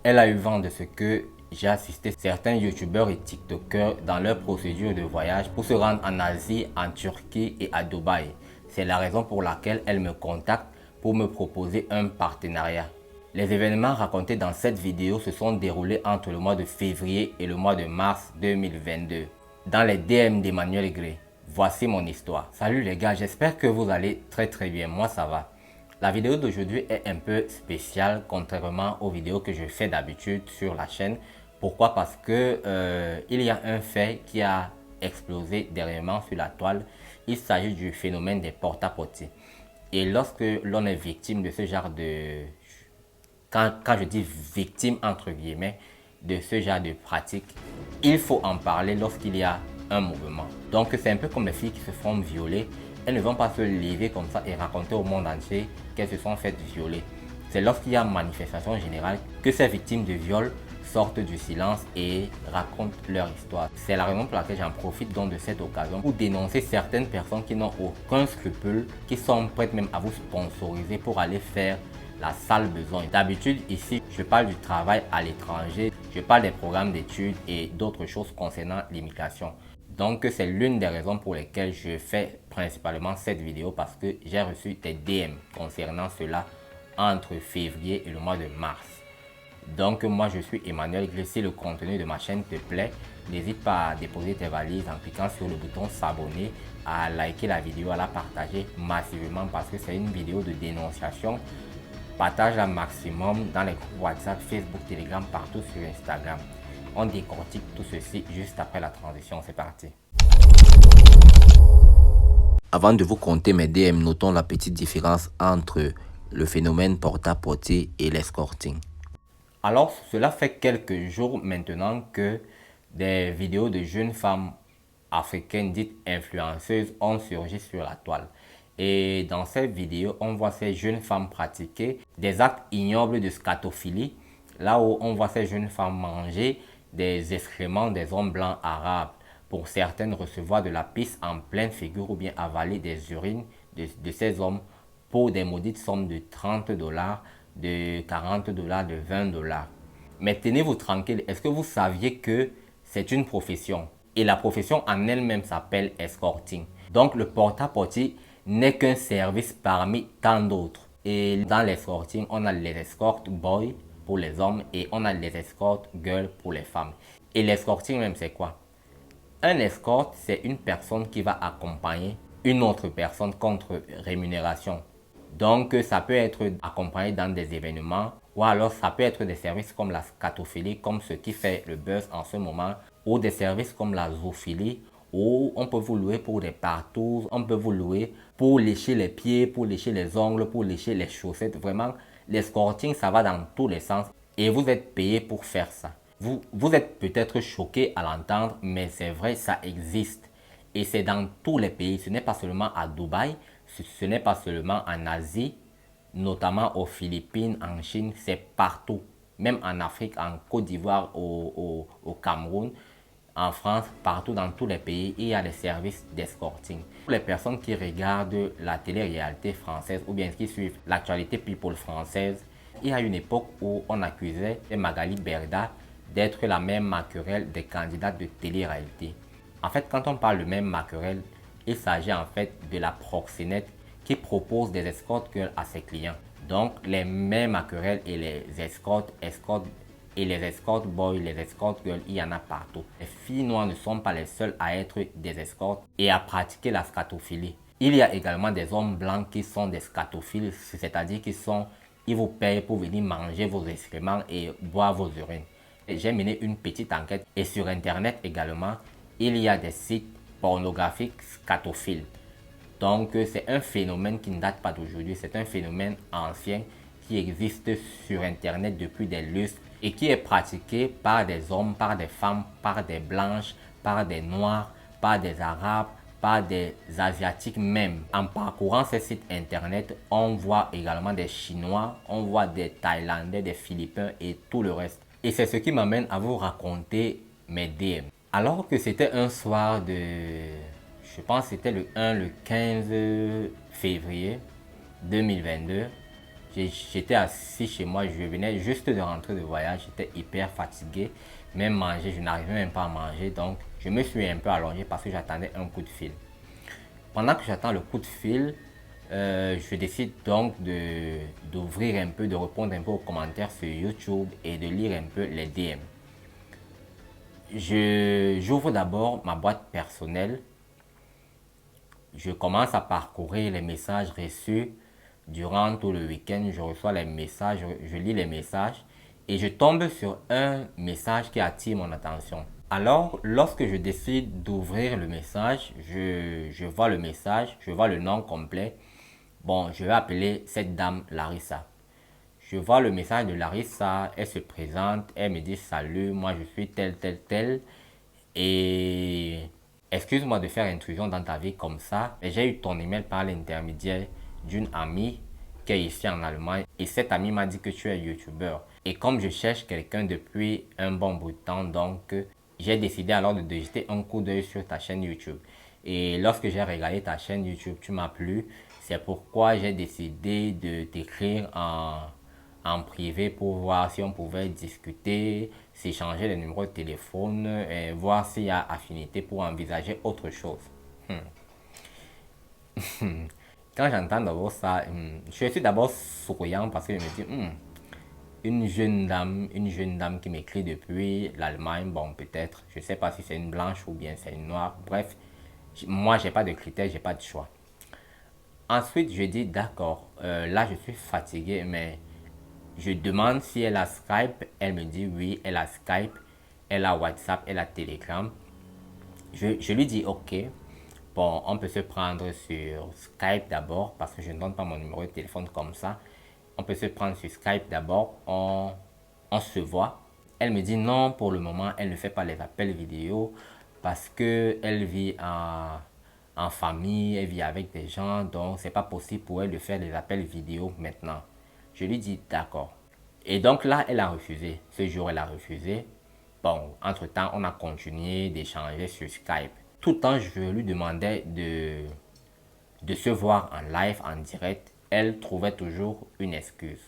Elle a eu vent de ce que j'ai assisté certains youtubeurs et tiktokers dans leur procédure de voyage pour se rendre en Asie, en Turquie et à Dubaï. C'est la raison pour laquelle elle me contacte pour me proposer un partenariat. Les événements racontés dans cette vidéo se sont déroulés entre le mois de février et le mois de mars 2022 dans les DM d'Emmanuel Gré. Voici mon histoire. Salut les gars, j'espère que vous allez très bien. Moi ça va. La vidéo d'aujourd'hui est un peu spéciale contrairement aux vidéos que je fais d'habitude sur la chaîne. Pourquoi? Parce que il y a un fait qui a explosé dernièrement sur la toile. Il s'agit du phénomène des porta-potty. Et lorsque l'on est victime de ce genre de... Quand je dis victime entre guillemets de ce genre de pratique, il faut en parler lorsqu'il y a un mouvement. Donc c'est un peu comme les filles qui se font violer. Elles ne vont pas se lever comme ça et raconter au monde entier qu'elles se sont faites violer. C'est lorsqu'il y a manifestation générale que ces victimes de viol sortent du silence et racontent leur histoire. C'est la raison pour laquelle j'en profite donc de cette occasion pour dénoncer certaines personnes qui n'ont aucun scrupule, qui sont prêtes même à vous sponsoriser pour aller faire la sale besogne. D'habitude ici, je parle du travail à l'étranger, je parle des programmes d'études et d'autres choses concernant l'immigration. Donc c'est l'une des raisons pour lesquelles je fais principalement cette vidéo parce que j'ai reçu des DM concernant cela entre février et le mois de mars. Donc moi je suis Emmanuel Gré. Si le contenu de ma chaîne te plaît, n'hésite pas à déposer tes valises en cliquant sur le bouton s'abonner, à liker la vidéo, à la partager massivement parce que c'est une vidéo de dénonciation. Partage un maximum dans les groupes WhatsApp, Facebook, Telegram, partout sur Instagram. On décortique tout ceci juste après la transition. C'est parti. Avant de vous compter mes DM, notons la petite différence entre le phénomène porta-potty et l'escorting. Alors, cela fait quelques jours maintenant que des vidéos de jeunes femmes africaines dites influenceuses ont surgi sur la toile. Et dans cette vidéo, on voit ces jeunes femmes pratiquer des actes ignobles de scatophilie, là où on voit ces jeunes femmes manger des excréments des hommes blancs arabes. Pour certaines, recevoir de la pisse en pleine figure ou bien avaler des urines de ces hommes pour des maudites sommes de 30 $, de 40 $, de 20 $. Mais tenez-vous tranquille, est-ce que vous saviez que c'est une profession? Et la profession en elle-même s'appelle escorting. Donc le porta-potty n'est qu'un service parmi tant d'autres. Et dans l'escorting, on a les escort boys pour les hommes et on a les escort girls pour les femmes. Et l'escorting même c'est quoi? Un escorte, c'est une personne qui va accompagner une autre personne contre rémunération. Donc ça peut être accompagné dans des événements ou alors ça peut être des services comme la scatophilie, comme ce qui fait le buzz en ce moment, ou des services comme la zoophilie, où on peut vous louer pour des partours, on peut vous louer pour lécher les pieds, pour lécher les ongles, pour lécher les chaussettes. Vraiment, l'escorting, ça va dans tous les sens et vous êtes payé pour faire ça. Vous êtes peut-être choqué à l'entendre, mais c'est vrai, ça existe. Et c'est dans tous les pays, ce n'est pas seulement à Dubaï, ce n'est pas seulement en Asie, notamment aux Philippines, en Chine, c'est partout. Même en Afrique, en Côte d'Ivoire, au Cameroun, en France, partout dans tous les pays, il y a des services d'escorting. Pour les personnes qui regardent la télé-réalité française ou bien qui suivent l'actualité people française, il y a une époque où on accusait Magali Berda d'être la même maquerelle des candidats de télé-réalité. En fait, quand on parle de même maquerelle, il s'agit en fait de la proxénète qui propose des escort girls à ses clients. Donc, les mêmes maquerelles et les escort boys, les escort girls, il y en a partout. Les filles noires ne sont pas les seules à être des escortes et à pratiquer la scatophilie. Il y a également des hommes blancs qui sont des scatophiles, c'est-à-dire qu'ils vous payent pour venir manger vos excréments et boire vos urines. J'ai mené une petite enquête et sur internet également, il y a des sites pornographiques scatophiles. Donc c'est un phénomène qui ne date pas d'aujourd'hui, c'est un phénomène ancien qui existe sur internet depuis des lustres et qui est pratiqué par des hommes, par des femmes, par des blanches, par des noirs, par des arabes, par des asiatiques même. En parcourant ces sites internet, on voit également des chinois, on voit des thaïlandais, des philippins et tout le reste. Et c'est ce qui m'amène à vous raconter mes DM. Alors que c'était un soir de... Je pense que c'était le 15 février 2022. J'étais assis chez moi, je venais juste de rentrer de voyage, j'étais hyper fatigué. Même manger, je n'arrivais même pas à manger. Donc, je me suis un peu allongé parce que j'attendais un coup de fil. Pendant que j'attends le coup de fil, je décide donc d'ouvrir un peu, de répondre un peu aux commentaires sur YouTube et de lire un peu les DM. J'ouvre d'abord ma boîte personnelle. Je commence à parcourir les messages reçus durant tout le week-end. Je reçois les messages, je lis les messages et je tombe sur un message qui attire mon attention. Alors, lorsque je décide d'ouvrir le message, je vois le message, je vois le nom complet. Bon, je vais appeler cette dame Larissa. Je vois le message de Larissa, elle se présente, elle me dit salut, moi je suis tel, tel, tel. Et excuse-moi de faire intrusion dans ta vie comme ça, mais j'ai eu ton email par l'intermédiaire d'une amie qui est ici en Allemagne. Et cette amie m'a dit que tu es youtubeur. Et comme je cherche quelqu'un depuis un bon bout de temps, donc j'ai décidé alors de jeter un coup d'œil sur ta chaîne YouTube. Et lorsque j'ai regardé ta chaîne YouTube, tu m'as plu. C'est pourquoi j'ai décidé de t'écrire en privé pour voir si on pouvait discuter, s'échanger les numéros de téléphone et voir s'il y a affinité pour envisager autre chose. Quand j'entends d'abord ça, je suis d'abord souriant parce que je me dis, une jeune dame qui m'écrit depuis l'Allemagne, bon peut-être, je ne sais pas si c'est une blanche ou bien c'est une noire, bref, moi j'ai pas de critères, j'ai pas de choix. Ensuite, je dis d'accord, là je suis fatigué, mais je demande si elle a Skype, elle me dit oui, elle a Skype, elle a WhatsApp, elle a Telegram. Je lui dis ok, bon, on peut se prendre sur Skype d'abord parce que je ne donne pas mon numéro de téléphone comme ça. On peut se prendre sur Skype d'abord, on se voit. Elle me dit non, pour le moment, elle ne fait pas les appels vidéo parce qu'elle vit en famille, elle vit avec des gens, donc c'est pas possible pour elle de faire des appels vidéo maintenant. Je lui dis d'accord. Et donc là, elle a refusé. Ce jour, elle a refusé. Bon, entre-temps, on a continué d'échanger sur Skype. Tout le temps, je lui demandais de se voir en live, en direct. Elle trouvait toujours une excuse.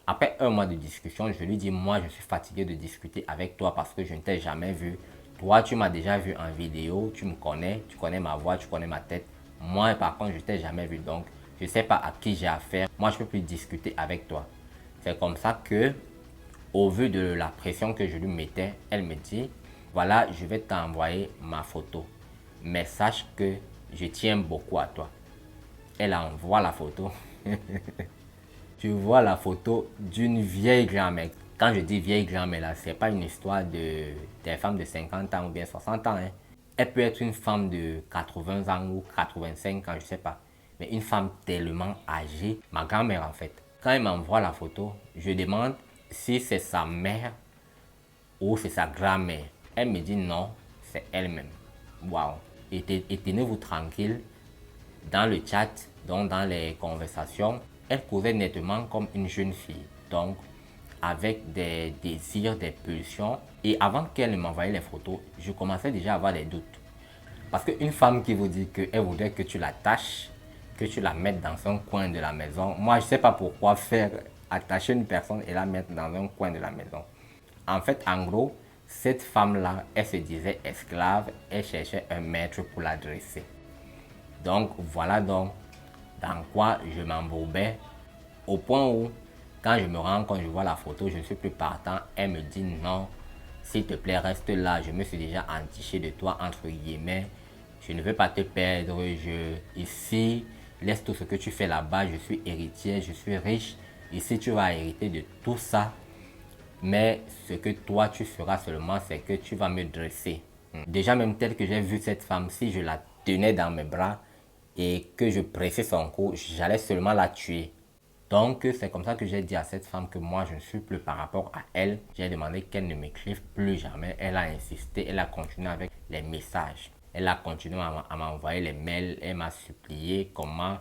Après un mois de discussion, je lui dis, moi, je suis fatigué de discuter avec toi parce que je ne t'ai jamais vu. Toi, tu m'as déjà vu en vidéo, tu me connais, tu connais ma voix, tu connais ma tête. Moi, par contre, je ne t'ai jamais vu. Donc, je ne sais pas à qui j'ai affaire. Moi, je ne peux plus discuter avec toi. C'est comme ça que, au vu de la pression que je lui mettais, elle me dit, voilà, je vais t'envoyer ma photo. Mais sache que je tiens beaucoup à toi. Elle envoie la photo. Tu vois la photo d'une vieille grand-mère. Quand je dis vieille grand-mère, là, c'est pas une histoire des femmes de 50 ans ou bien 60 ans. Hein. Elle peut être une femme de 80 ans ou 85 ans, je sais pas. Mais une femme tellement âgée, ma grand-mère en fait. Quand elle m'envoie la photo, je demande si c'est sa mère ou c'est sa grand-mère. Elle me dit non, c'est elle-même. Waouh. Et tenez-vous tranquille, dans le chat, donc dans les conversations, elle causait nettement comme une jeune fille. Donc, avec des désirs, des pulsions. Et avant qu'elle m'envoie les photos, je commençais déjà à avoir des doutes. Parce qu'une femme qui vous dit qu'elle voudrait que tu la tâches, que tu la mettes dans un coin de la maison, moi je ne sais pas pourquoi faire attacher une personne et la mettre dans un coin de la maison. En fait, en gros, cette femme-là, elle se disait esclave, elle cherchait un maître pour la dresser. Donc voilà donc dans quoi je m'embourbais au point où quand je me rends compte, je vois la photo, je ne suis plus partant, elle me dit non, s'il te plaît reste là, je me suis déjà entiché de toi entre guillemets, je ne veux pas te perdre, ici, laisse tout ce que tu fais là-bas, je suis héritier, je suis riche, ici tu vas hériter de tout ça, mais ce que toi tu feras seulement c'est que tu vas me dresser. Déjà même tel que j'ai vu cette femme, si je la tenais dans mes bras et que je pressais son cou, j'allais seulement la tuer. Donc c'est comme ça que j'ai dit à cette femme que moi je ne suis plus par rapport à elle. J'ai demandé qu'elle ne m'écrive plus jamais. Elle a insisté, elle a continué avec les messages. Elle a continué à m'envoyer les mails, elle m'a supplié comment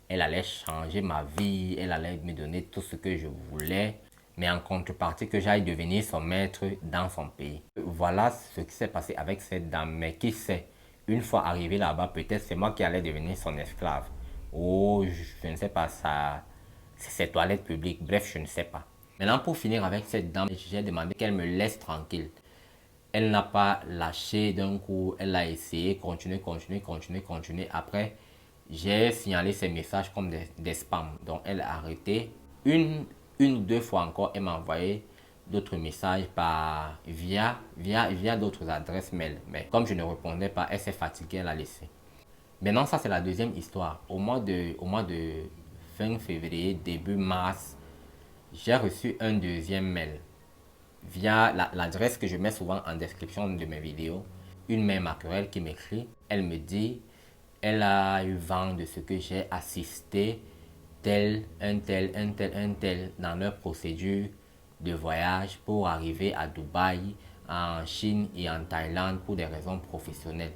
elle allait changer ma vie, elle allait me donner tout ce que je voulais, mais en contrepartie que j'aille devenir son maître dans son pays. Voilà ce qui s'est passé avec cette dame, mais qui sait, une fois arrivé là-bas, peut-être c'est moi qui allais devenir son esclave. Ou je ne sais pas, ses toilettes publiques. Bref, je ne sais pas. Maintenant, pour finir avec cette dame, j'ai demandé qu'elle me laisse tranquille. Elle n'a pas lâché d'un coup, elle a essayé, continuer. Après, j'ai signalé ces messages comme des spams. Donc, elle a arrêté. Une ou deux fois encore, elle m'a envoyé d'autres messages via d'autres adresses mail. Mais comme je ne répondais pas, elle s'est fatiguée, elle a laissé. Maintenant, ça c'est la deuxième histoire. Au mois de fin février, début mars, j'ai reçu un deuxième mail via l'adresse que je mets souvent en description de mes vidéos. Une mère maquerelle qui m'écrit, elle me dit, elle a eu vent de ce que j'ai assisté un tel dans leur procédure de voyage pour arriver à Dubaï, en Chine et en Thaïlande pour des raisons professionnelles.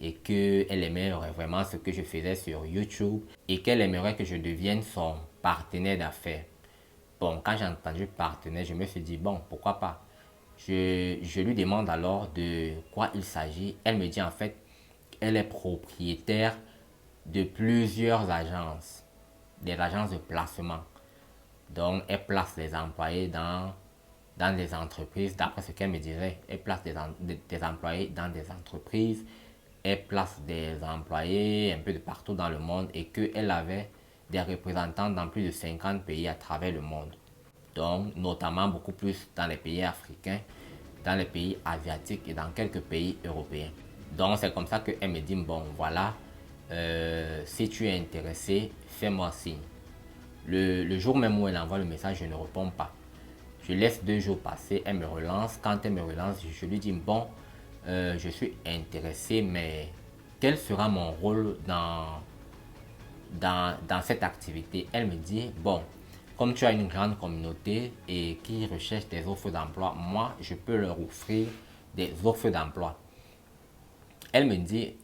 Et qu'elle aimerait vraiment ce que je faisais sur YouTube et qu'elle aimerait que je devienne son partenaire d'affaires. Bon, quand j'ai entendu partenaire, je me suis dit, bon, pourquoi pas. Je lui demande alors de quoi il s'agit. Elle me dit en fait, elle est propriétaire de plusieurs agences, des agences de placement. Donc, elle place les employés dans des entreprises. D'après ce qu'elle me disait, elle place des employés dans des entreprises. Elle place des employés un peu de partout dans le monde et qu'elle avait des représentants dans plus de 50 pays à travers le monde. Donc, notamment beaucoup plus dans les pays africains, dans les pays asiatiques et dans quelques pays européens. Donc, c'est comme ça qu'elle me dit, bon, voilà, si tu es intéressé, fais-moi signe. Le jour même où elle envoie le message, je ne réponds pas. Je laisse 2 jours passer, elle me relance. Quand elle me relance, je lui dis, bon, je suis intéressé, mais quel sera mon rôle dans cette activité? Elle me dit, bon, comme tu as une grande communauté et qui recherche des offres d'emploi, moi, je peux leur offrir des offres d'emploi. Elle me dit,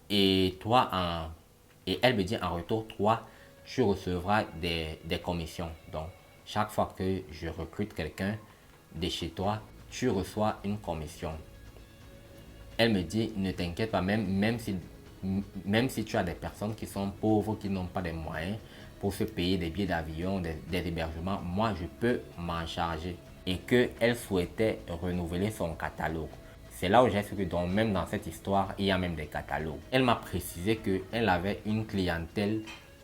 et toi, et elle me dit en retour, toi, tu recevras des commissions. Donc, chaque fois que je recrute quelqu'un de chez toi, tu reçois une commission. Elle me dit, ne t'inquiète pas, même si tu as des personnes qui sont pauvres, qui n'ont pas de moyens pour se payer des billets d'avion, des hébergements, moi, je peux m'en charger. Et qu'elle souhaitait renouveler son catalogue. C'est là où j'ai su que même dans cette histoire, il y a même des catalogues. Elle m'a précisé qu'elle avait une clientèle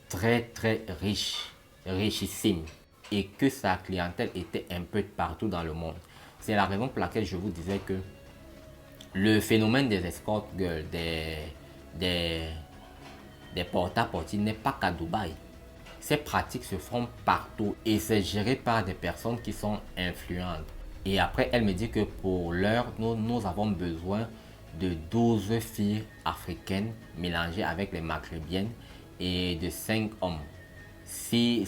très très riche, richissime. Et que sa clientèle était un peu partout dans le monde. C'est la raison pour laquelle je vous disais que le phénomène des escort girls, des porta-potty n'est pas qu'à Dubaï. Ces pratiques se font partout et c'est géré par des personnes qui sont influentes. Et après, elle me dit que pour l'heure, nous avons besoin de 12 filles africaines mélangées avec les maghrébiennes et de 5 hommes. Si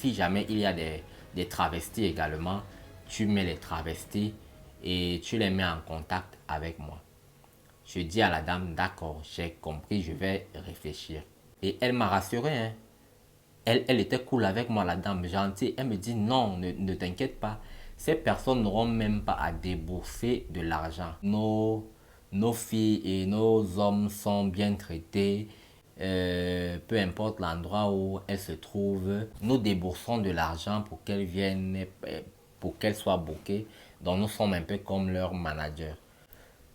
jamais il y a des travestis également, tu mets les travestis et tu les mets en contact avec moi. Je dis à la dame, d'accord, j'ai compris, je vais réfléchir. Et elle m'a rassuré, hein. Elle était cool avec moi, la dame, gentille. Elle me dit, non, ne t'inquiète pas. Ces personnes n'auront même pas à débourser de l'argent. Nos filles et nos hommes sont bien traités. Peu importe l'endroit où elles se trouvent, nous déboursons de l'argent pour qu'elles viennent, pour qu'elles soient bookées. Donc nous sommes un peu comme leur manager.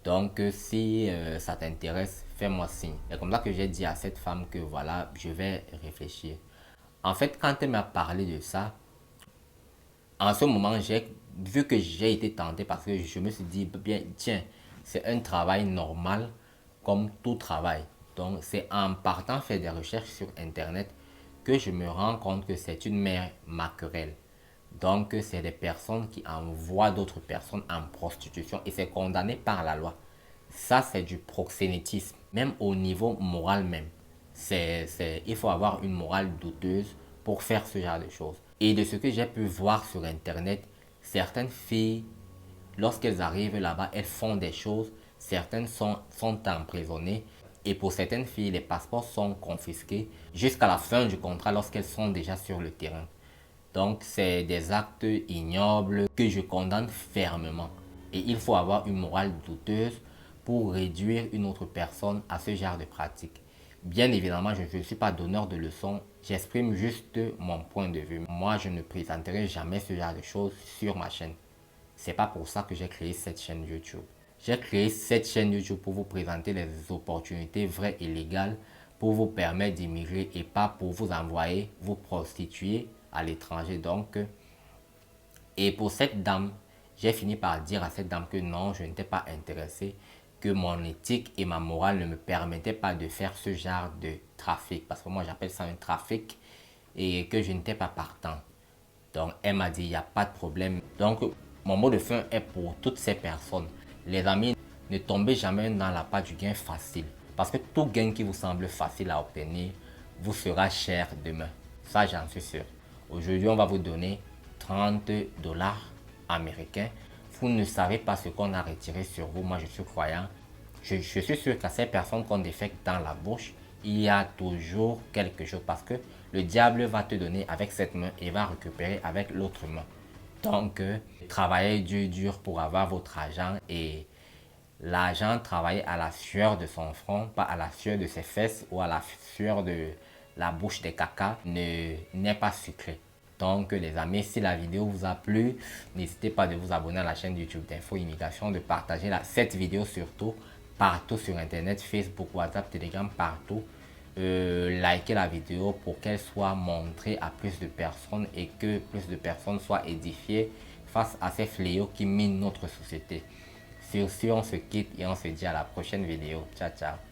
Donc si ça t'intéresse, fais-moi signe. C'est comme ça que j'ai dit à cette femme que voilà, je vais réfléchir. En fait, quand elle m'a parlé de ça, en ce moment, j'ai vu que j'ai été tenté parce que je me suis dit, bien, tiens, c'est un travail normal comme tout travail. Donc, c'est en partant faire des recherches sur Internet que je me rends compte que c'est une mère maquerelle. Donc, c'est des personnes qui envoient d'autres personnes en prostitution et c'est condamné par la loi. Ça, c'est du proxénétisme, même au niveau moral même. Il faut avoir une morale douteuse pour faire ce genre de choses. Et de ce que j'ai pu voir sur Internet, certaines filles, lorsqu'elles arrivent là-bas, elles font des choses. Certaines sont emprisonnées. Et pour certaines filles, les passeports sont confisqués jusqu'à la fin du contrat lorsqu'elles sont déjà sur le terrain. Donc, c'est des actes ignobles que je condamne fermement. Et il faut avoir une morale douteuse pour réduire une autre personne à ce genre de pratique. Bien évidemment, je ne suis pas donneur de leçons, j'exprime juste mon point de vue. Moi, je ne présenterai jamais ce genre de choses sur ma chaîne. C'est pas pour ça que j'ai créé cette chaîne YouTube. J'ai créé cette chaîne YouTube pour vous présenter les opportunités vraies et légales pour vous permettre d'immigrer et pas pour vous envoyer vous prostituer à l'étranger. Donc, et pour cette dame, j'ai fini par dire à cette dame que non, je n'étais pas intéressé, que mon éthique et ma morale ne me permettaient pas de faire ce genre de trafic. Parce que moi, j'appelle ça un trafic et que je n'étais pas partant. Donc, elle m'a dit, il n'y a pas de problème. Donc, mon mot de fin est pour toutes ces personnes. Les amis, ne tombez jamais dans la part du gain facile. Parce que tout gain qui vous semble facile à obtenir vous sera cher demain. Ça, j'en suis sûr. Aujourd'hui, on va vous donner 30 dollars américains. Vous ne savez pas ce qu'on a retiré sur vous. Moi, je suis croyant. Je suis sûr qu'à ces personnes qu'on défecte dans la bouche, il y a toujours quelque chose parce que le diable va te donner avec cette main et va récupérer avec l'autre main. Donc, travaillez dur pour avoir votre argent et l'argent, travaillez à la sueur de son front, pas à la sueur de ses fesses ou à la sueur de la bouche des caca, n'est pas sucré. Donc les amis, si la vidéo vous a plu, n'hésitez pas de vous abonner à la chaîne YouTube d'Info Immigration, de partager cette vidéo surtout partout sur internet, Facebook, WhatsApp, Telegram, partout. Likez la vidéo pour qu'elle soit montrée à plus de personnes et que plus de personnes soient édifiées face à ces fléaux qui minent notre société. Sur ce, on se quitte et on se dit à la prochaine vidéo. Ciao, ciao.